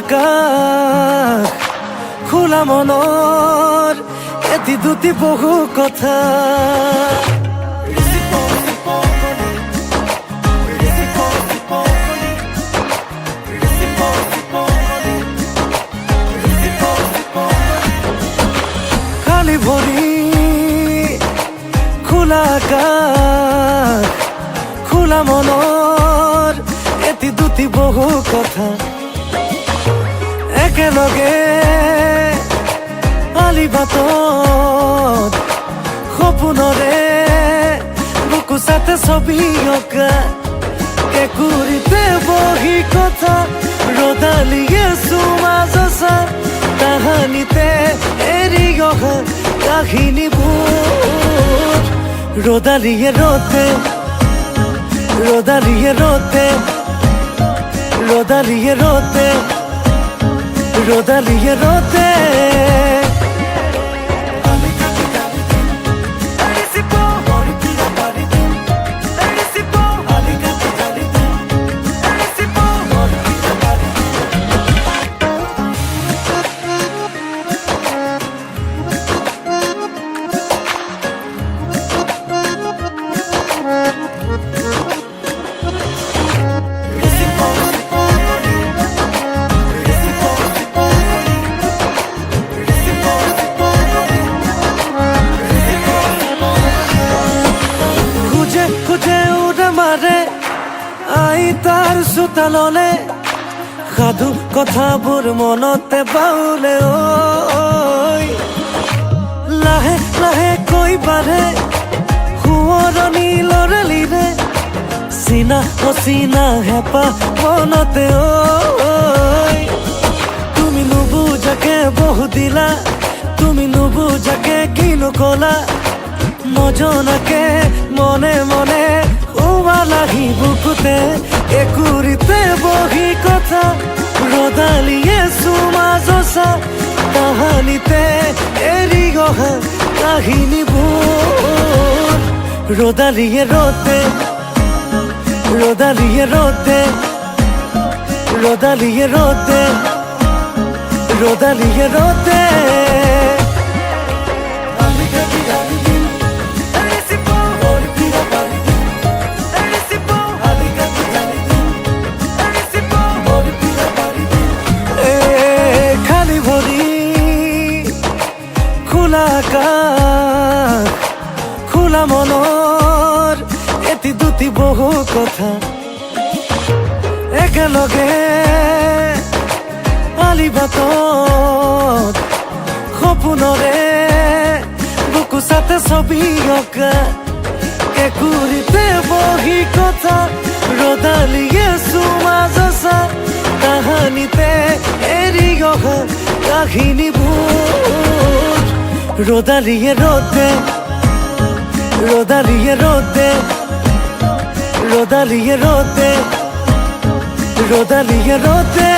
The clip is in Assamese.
আকাশ খোলা মনৰ এটি দুটি বহু কথা খালি ভৰি খোলা আকাশ খোলা মনৰ এটি দুটি বহু কথা একেলগে আলিবাটত সপোনৰে বুকুচাতে ছবি অঁকা কেঁকুৰিতে বহি কথা ৰদালিয়ে চুমাজচা তাহানিতে এৰি অহা কাহিনীবোৰ ৰদালিয়ে ৰতে ৰদালিয়ে ৰতে ৰদালিয়ে ৰতে ৰোদালিয়ে ৰোতে তাৰ চোতাললে সাধু কথাবোৰ মনতে বাউলে ঐ লাহে লাহে কৈ বাঢ়ে সোঁৱৰণি লৰালিৰে চিনা অচিনা হেঁপাহ মনতে ঐ তুমি নুবুজাকে বহু দিলা তুমি নুবুজাকে কিনো কলা নজনাকে মনে মনে ওৱালাহি বুকুতে একুৰিতে বহি কথা ৰদালিয়ে চুমাজচা তাহানিতে এৰি অহা কাহিনীবোৰ ৰদালিয়ে ৰতে ৰদালিয়ে ৰতে ৰদালিয়ে ৰতে ৰদালিয়ে ৰতে খোলা আকাশ খোলা মনৰ এটি দুটি বহু কথা একেলগে আলিবাটত সপোনৰে বুকুচাতে ছবি অঁকা কেঁকুৰিতে বহি কথা ৰদালিয়ে চুমাজচা তাহানিতে এৰি অহা কাহিনীবোৰ ৰোদালিয়ে ৰোতে ৰোদালিয়ে ৰোতে ৰোদালিয়ে ৰোতে ৰোদালিয়ে ৰোতে